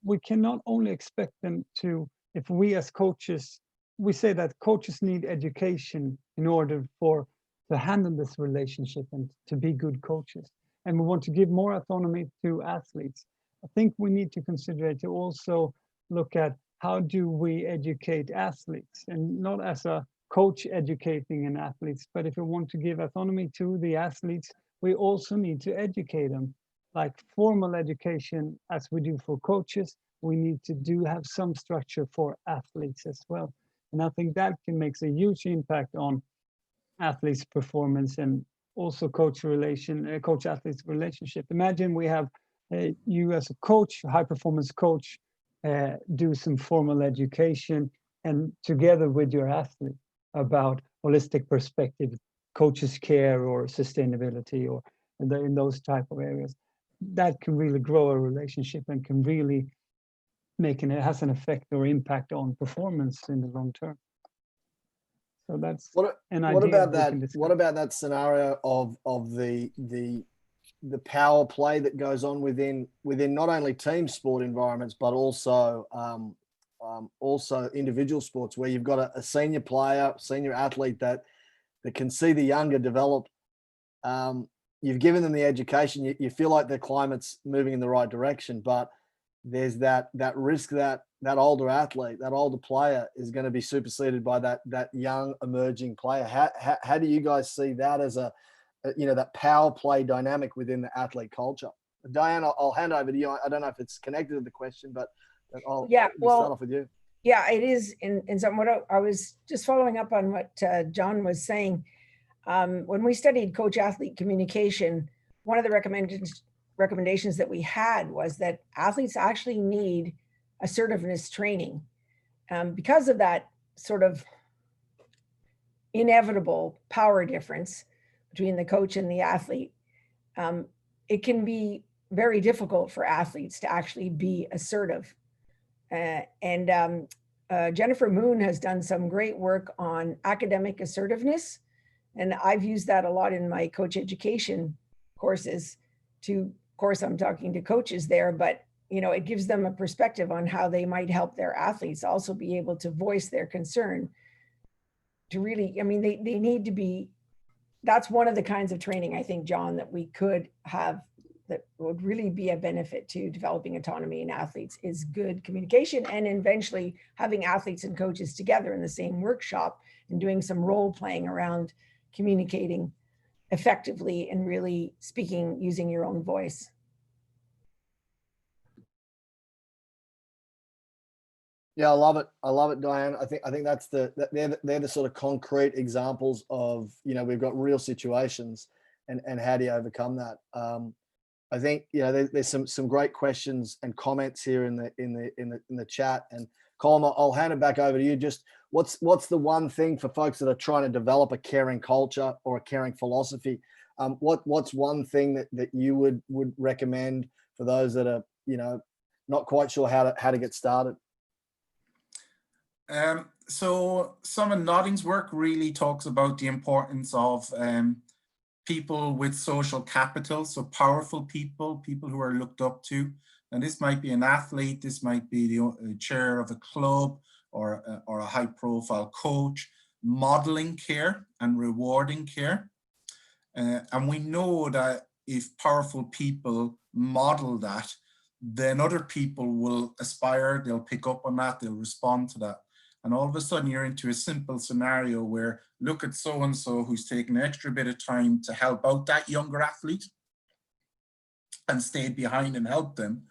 we cannot only expect them to, if we as coaches, we say that coaches need education in order to handle this relationship and to be good coaches. And we want to give more autonomy to athletes. I think we need to consider to also look at how do we educate athletes, and not as a coach educating an athletes, but if we want to give autonomy to the athletes, we also need to educate them. Like formal education, as we do for coaches, we need to have some structure for athletes as well. And I think that can make a huge impact on athletes' performance and also coach-athletes relationship. Imagine we have you as a coach, high performance coach, do some formal education and together with your athlete about holistic perspective, coaches care or sustainability or in those type of areas. That can really grow a relationship and can really has an effect or impact on performance in the long term. So that's an idea. What about that scenario of the power play that goes on within not only team sport environments but also individual sports, where you've got a senior player, senior athlete that can see the younger develop. You've given them the education. You feel like the climate's moving in the right direction, but there's that risk that older athlete, that older player is going to be superseded by that young emerging player. How do you guys see that as that power play dynamic within the athlete culture? Diane, I'll hand over to you. I don't know if it's connected to the question, but I'll start off with you. Yeah, it is in some what I was just following up on what John was saying. When we studied coach-athlete communication, one of the recommendations that we had was that athletes actually need assertiveness training. Because of that sort of inevitable power difference between the coach and the athlete, it can be very difficult for athletes to actually be assertive. Jennifer Moon has done some great work on academic assertiveness. And I've used that a lot in my coach education courses. Of course, I'm talking to coaches there, but it gives them a perspective on how they might help their athletes also be able to voice their concern. To really, they need to be, that's one of the kinds of training I think, John, that we could have that would really be a benefit to developing autonomy in athletes is good communication, and eventually having athletes and coaches together in the same workshop and doing some role playing around communicating effectively and really speaking using your own voice. Yeah, I love it, Diane. I think that's they're the sort of concrete examples of we've got real situations and how do you overcome that. I think there's some great questions and comments here in the chat. And Colin, I'll hand it back over to you. Just what's the one thing for folks that are trying to develop a caring culture or a caring philosophy? What's one thing that you would recommend for those that are not quite sure how to get started? So some of Nodding's work really talks about the importance of people with social capital, so powerful people who are looked up to. And this might be an athlete, this might be the chair of a club or a high profile coach, modeling care and rewarding care. And we know that if powerful people model that, then other people will aspire, they'll pick up on that, they'll respond to that. And all of a sudden you're into a simple scenario where look at so-and-so who's taken an extra bit of time to help out that younger athlete and stayed behind and helped them.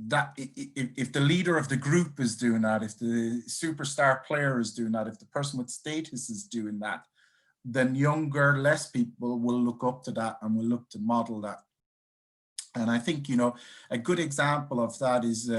that if the leader of the group is doing that, if the superstar player is doing that, if the person with status is doing that, then younger, less people will look up to that and will look to model that. And I think, you know, a good example of that is,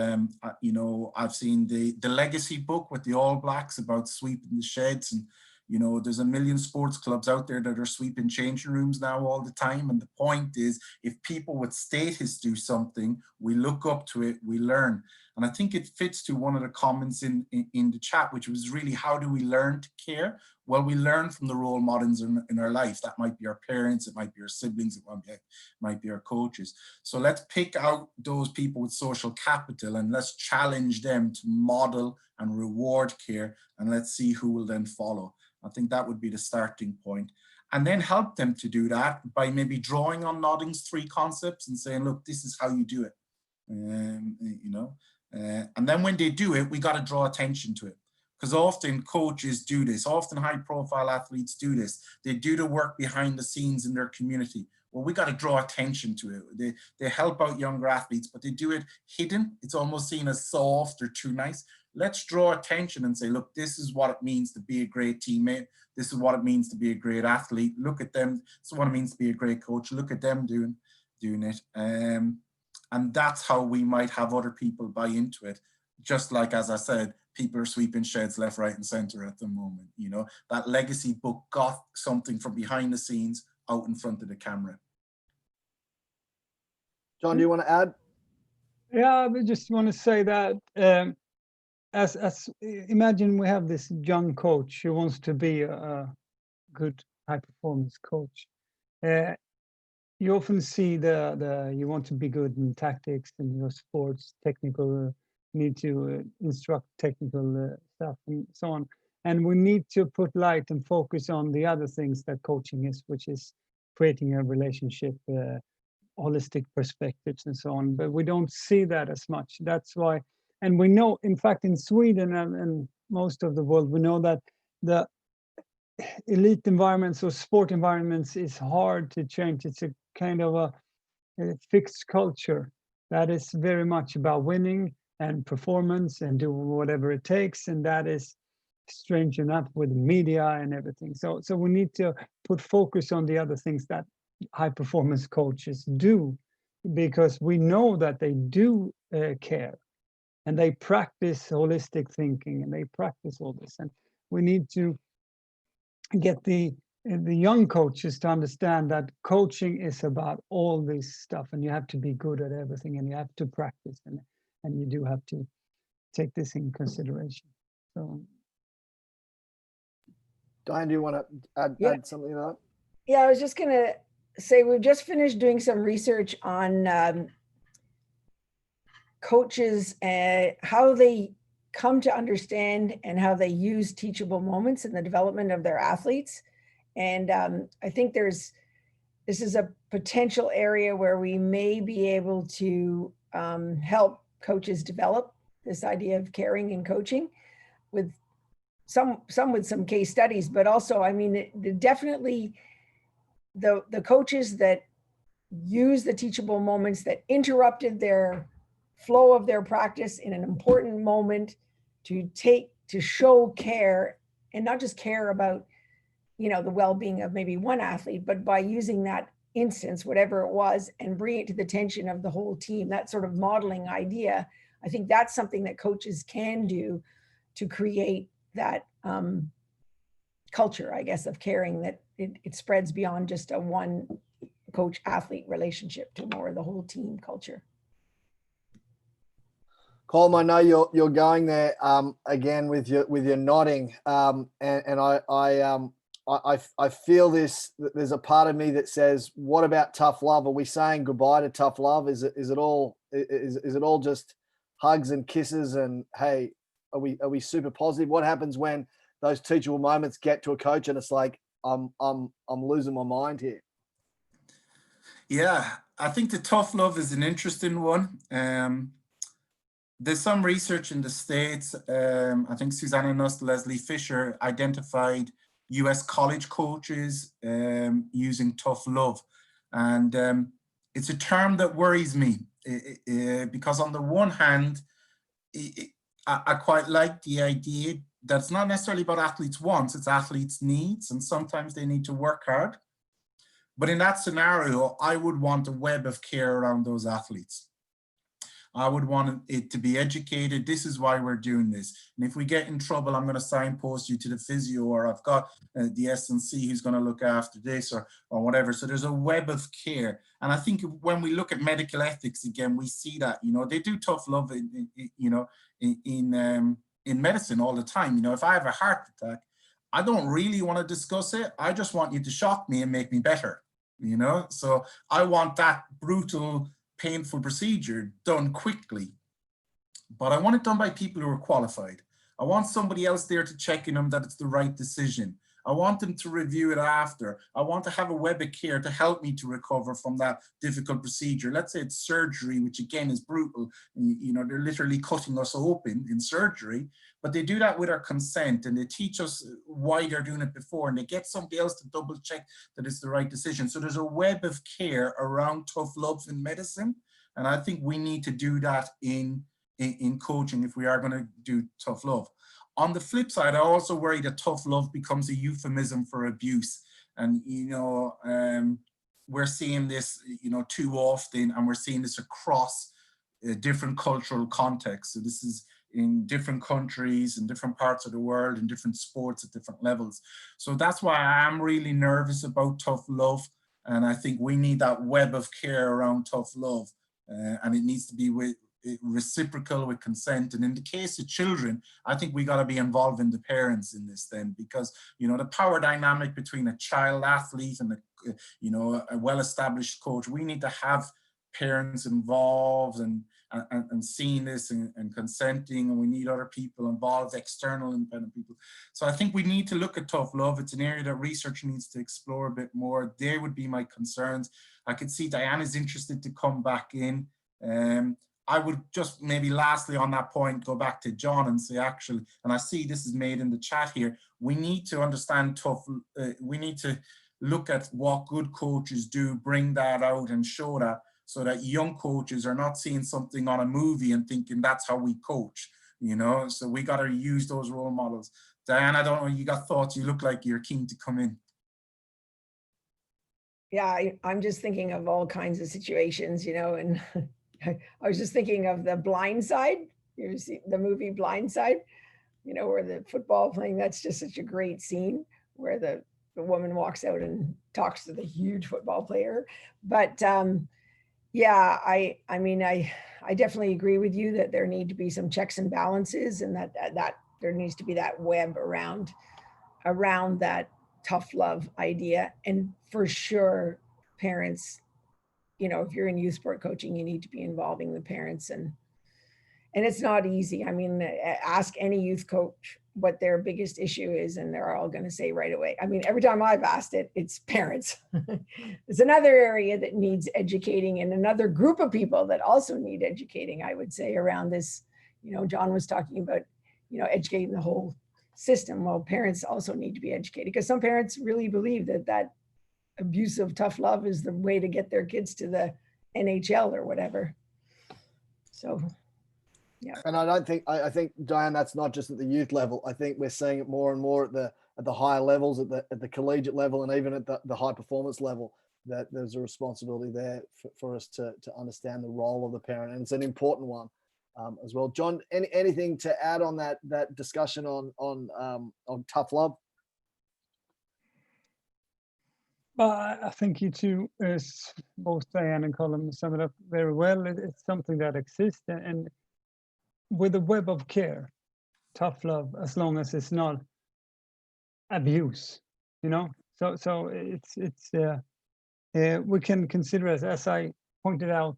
you know, I've seen the legacy book with the All Blacks about sweeping the sheds. And, you know, there's a million sports clubs out there that are sweeping changing rooms now all the time. And the point is, if people with status do something, we look up to it, we learn. And I think it fits to one of the comments in the chat, which was really, how do we learn to care? Well, we learn from the role models in our life. That might be our parents, it might be our siblings, it might be our coaches. So let's pick out those people with social capital and let's challenge them to model and reward care, and let's see who will then follow. I think that would be the starting point. And then help them to do that by maybe drawing on Nodding's 3 concepts and saying, look, this is how you do it. You know, and then when they do it, we got to draw attention to it. Because often coaches do this, often high profile athletes do this. They do the work behind the scenes in their community. Well, we got to draw attention to it. They help out younger athletes, but they do it hidden. It's almost seen as soft or too nice. Let's draw attention and say, look, this is what it means to be a great teammate. This is what it means to be a great athlete. Look at them. This is what it means to be a great coach. Look at them doing it. And that's how we might have other people buy into it. Just like, as I said, people are sweeping sheds left, right, and center at the moment. You know, that legacy book got something from behind the scenes out in front of the camera. John, do you want to add? Yeah, I just want to say that as imagine we have this young coach who wants to be a good high performance coach. You often see you want to be good in tactics and your sports, technical, need to instruct technical stuff and so on. And we need to put light and focus on the other things that coaching is, which is creating a relationship, holistic perspectives and so on. But we don't see that as much. That's why, and we know, in fact, in Sweden and most of the world, we know that the elite environments or sport environments is hard to change. It's a kind of a fixed culture that is very much about winning and performance and do whatever it takes. And that is strange enough with media and everything. So we need to put focus on the other things that high performance coaches do, because we know that they do care and they practice holistic thinking and they practice all this. And we need to get the young coaches to understand that coaching is about all this stuff, and you have to be good at everything, and you have to practice, and you do have to take this in consideration. So, Diane, do you want to add something to that? Yeah, I was just going to say, we've just finished doing some research on coaches and how they come to understand and how they use teachable moments in the development of their athletes. And I think this is a potential area where we may be able to help coaches develop this idea of caring and coaching, with some with some case studies, but also, I mean, definitely the coaches that use the teachable moments that interrupted their flow of their practice in an important moment to show care, and not just care about, you know, the well-being of maybe one athlete, but by using that instance, whatever it was, and bring it to the attention of the whole team, that sort of modeling idea. I think that's something that coaches can do to create that culture, I guess, of caring, that it spreads beyond just a one coach athlete relationship to more of the whole team culture. Colm, I know you're going there again with your nodding, and I feel this. There's a part of me that says, "What about tough love? Are we saying goodbye to tough love? Is it all just hugs and kisses? And hey, are we super positive? What happens when those teachable moments get to a coach and it's like, I'm losing my mind here?" Yeah, I think the tough love is an interesting one. There's some research in the States. I think Susanna Nuss, Leslie Fisher identified US college coaches using tough love. And it's a term that worries me. because on the one hand, I quite like the idea that it's not necessarily about athletes' wants, it's athletes' needs, and sometimes they need to work hard. But in that scenario, I would want a web of care around those athletes. I would want it to be educated. This is why we're doing this. And if we get in trouble, I'm going to signpost you to the physio, or I've got the S&C who's going to look after this, or whatever. So there's a web of care. And I think when we look at medical ethics again, we see that, you know, they do tough love in medicine all the time. You know, if I have a heart attack, I don't really want to discuss it. I just want you to shock me and make me better, you know? So I want that brutal, painful procedure done quickly, but I want it done by people who are qualified. I want somebody else there to check in them that it's the right decision. I want them to review it after. I want to have a web of care to help me to recover from that difficult procedure. Let's say it's surgery, which again is brutal. You know, they're literally cutting us open in surgery, but they do that with our consent, and they teach us why they're doing it before, and they get somebody else to double check that it's the right decision. So there's a web of care around tough love in medicine. And I think we need to do that in coaching if we are going to do tough love. On the flip side, I also worry that tough love becomes a euphemism for abuse. And, you know, we're seeing this, you know, too often, and we're seeing this across different cultural contexts. So this is in different countries, in different parts of the world, in different sports at different levels. So that's why I'm really nervous about tough love. And I think we need that web of care around tough love. And it needs to be reciprocal, with consent. And in the case of children, I think we got to be involving the parents in this then, because, you know, the power dynamic between a child athlete and a well-established coach, we need to have parents involved and seeing this and consenting, and we need other people involved, external independent people. So I think we need to look at tough love. It's an area that research needs to explore a bit more. There would be my concerns. I could see Diana's interested to come back in. I would just maybe lastly on that point go back to John and say, actually, and I see this is made in the chat here, we need to understand we need to look at what good coaches do, bring that out and show that, so that young coaches are not seeing something on a movie and thinking that's how we coach, you know? So we got to use those role models. Diana, I don't know, you got thoughts? You look like you're keen to come in. Yeah, I'm just thinking of all kinds of situations, you know, and I was just thinking of The Blind Side. You see the movie Blind Side, you know, where the football playing, that's just such a great scene where the woman walks out and talks to the huge football player. But yeah, I mean, I definitely agree with you that there need to be some checks and balances, and that there needs to be that web around that tough love idea. And for sure, parents, you know, if you're in youth sport coaching, you need to be involving the parents, and it's not easy. I mean, ask any youth coach what their biggest issue is, and they're all going to say right away. I mean, every time I've asked it, it's parents. It's another area that needs educating, and another group of people that also need educating, I would say, around this. You know, John was talking about, you know, educating the whole system. Well, parents also need to be educated, because some parents really believe that abusive tough love is the way to get their kids to the NHL or whatever. So, yeah. And I think, Diane, that's not just at the youth level. I think we're seeing it more and more at the higher levels, at the collegiate level, and even at the high performance level, that there's a responsibility there for us to understand the role of the parent. And it's an important one as well. John, anything to add on that discussion on tough love? I think you two, both Diane and Colin, sum it up very well. It's something that exists, and with a web of care, tough love, as long as it's not abuse, you know. So we can consider, as I pointed out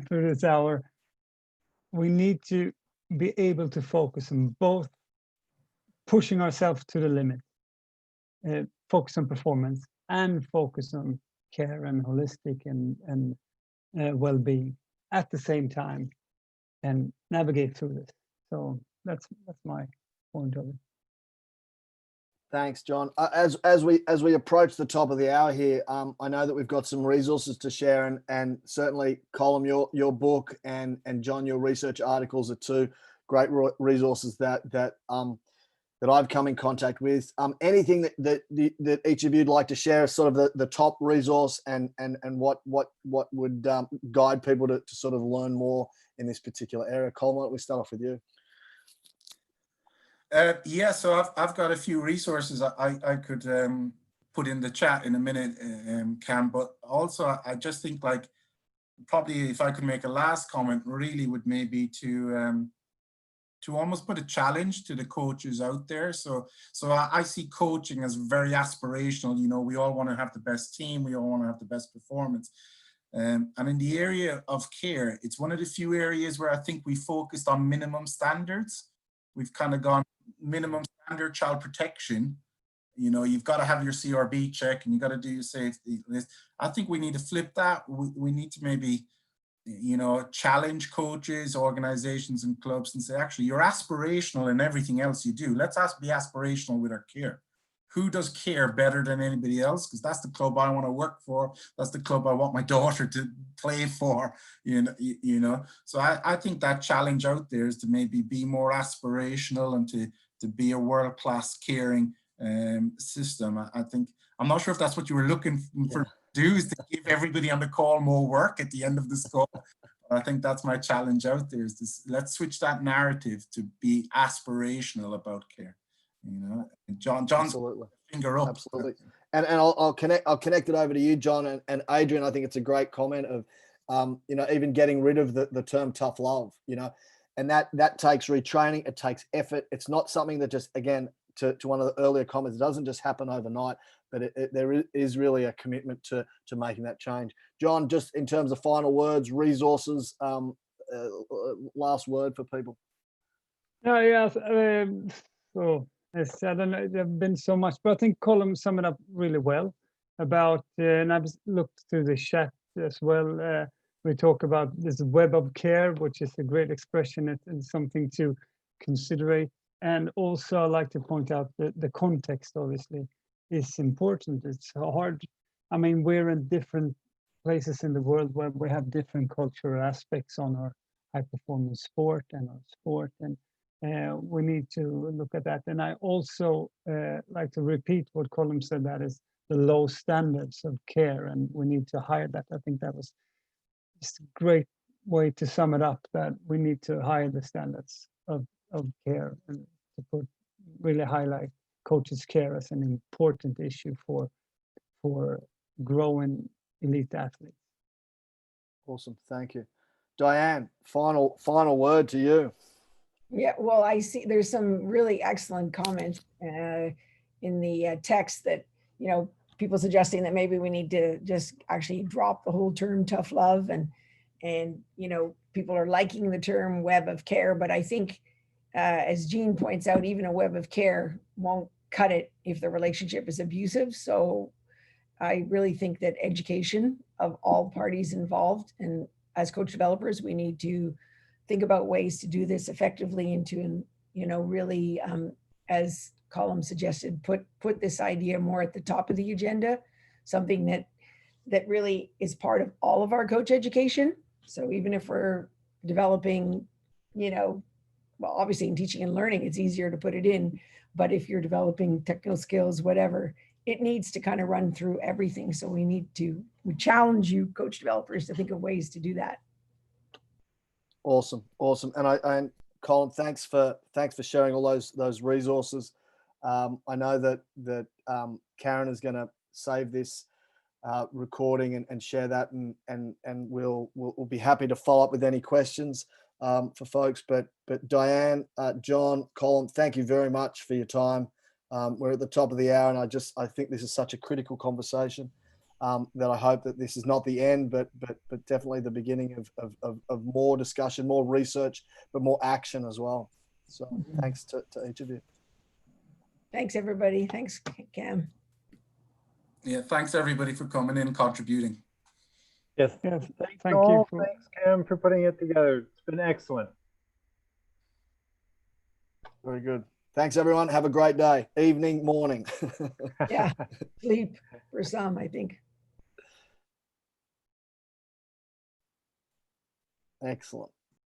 through this hour, we need to be able to focus on both pushing ourselves to the limit, focus on performance, and focus on care and holistic and well-being at the same time, and navigate through this. So that's my point of it. Thanks, John. As we approach the top of the hour here, I know that we've got some resources to share, and certainly, Colm, your book and John, your research articles are two great resources that I've come in contact with. Anything that each of you'd like to share as sort of the top resource and what would guide people to sort of learn more in this particular area? Colm, why don't we start off with you? Yeah, so I've got a few resources I could put in the chat in a minute, Cam, but also I just think, like, probably if I could make a last comment, really would maybe to almost put a challenge to the coaches out there. So I see coaching as very aspirational. You know, we all want to have the best team, we all want to have the best performance. And in the area of care, it's one of the few areas where I think we focused on minimum standards. We've kind of gone minimum standard child protection. You know, you've got to have your CRB check and you've got to do your safety list. I think we need to flip that. We need to maybe, you know, challenge coaches, organizations and clubs and say, actually, you're aspirational in everything else you do. Let's be aspirational with our care. Who does care better than anybody else? Because that's the club I want to work for. That's the club I want my daughter to play for, you know. So I think that challenge out there is to maybe be more aspirational and to be a world-class caring system. I think, I'm not sure if that's what you were looking for to do, is to give everybody on the call more work at the end of the call. I think that's my challenge out there, is this, let's switch that narrative to be aspirational about care. You know, John's Absolutely. Finger up. Absolutely. And I'll connect it over to you, John, and Adrian. I think it's a great comment of, you know, even getting rid of the term tough love, you know, and that takes retraining. It takes effort. It's not something that just, again, to one of the earlier comments, it doesn't just happen overnight, but there is really a commitment to making that change. John, just in terms of final words, resources, last word for people. No, yeah. So as I don't know, there have been so much, but I think Colm summed it up really well about, and I've looked through the chat as well. We talk about this web of care, which is a great expression. It's something to consider. And also, I like to point out that the context, obviously, is important. It's hard. I mean, we're in different places in the world where we have different cultural aspects on our high-performance sport and our sport, and we need to look at that. And I also like to repeat what Colm said, that is the low standards of care, and we need to hire that. I think that was just a great way to sum it up, that we need to hire the standards of care, and to really highlight coaches' care as an important issue for growing elite athletes. Awesome. Thank you. Diane, final word to you. Yeah, well, I see there's some really excellent comments in the text that, you know, people suggesting that maybe we need to just actually drop the whole term tough love, and you know, people are liking the term web of care, but I think as Jean points out, even a web of care won't cut it if the relationship is abusive. So I really think that education of all parties involved, and as coach developers, we need to think about ways to do this effectively and to, you know, really, as Colm suggested, put this idea more at the top of the agenda, something that really is part of all of our coach education. So even if we're developing, you know, well, obviously in teaching and learning, it's easier to put it in, but if you're developing technical skills, whatever, it needs to kind of run through everything. So we challenge you coach developers to think of ways to do that. Awesome. And Colm, thanks for sharing all those resources. I know that Karen is going to save this recording and share that, and we'll be happy to follow up with any questions for folks. But Diane, John, Colm, thank you very much for your time. We're at the top of the hour, and I think this is such a critical conversation that I hope that this is not the end, but definitely the beginning of more discussion, more research, but more action as well. So thanks to each of you. Thanks, everybody. Thanks, Cam. Yeah, thanks everybody for coming in and contributing. Yes. Yes, Thanks thank all. you. Thanks, Cam, for putting it together. It's been excellent. Very good. Thanks, everyone. Have a great day, evening, morning. Yeah, sleep for some, I think. Excellent.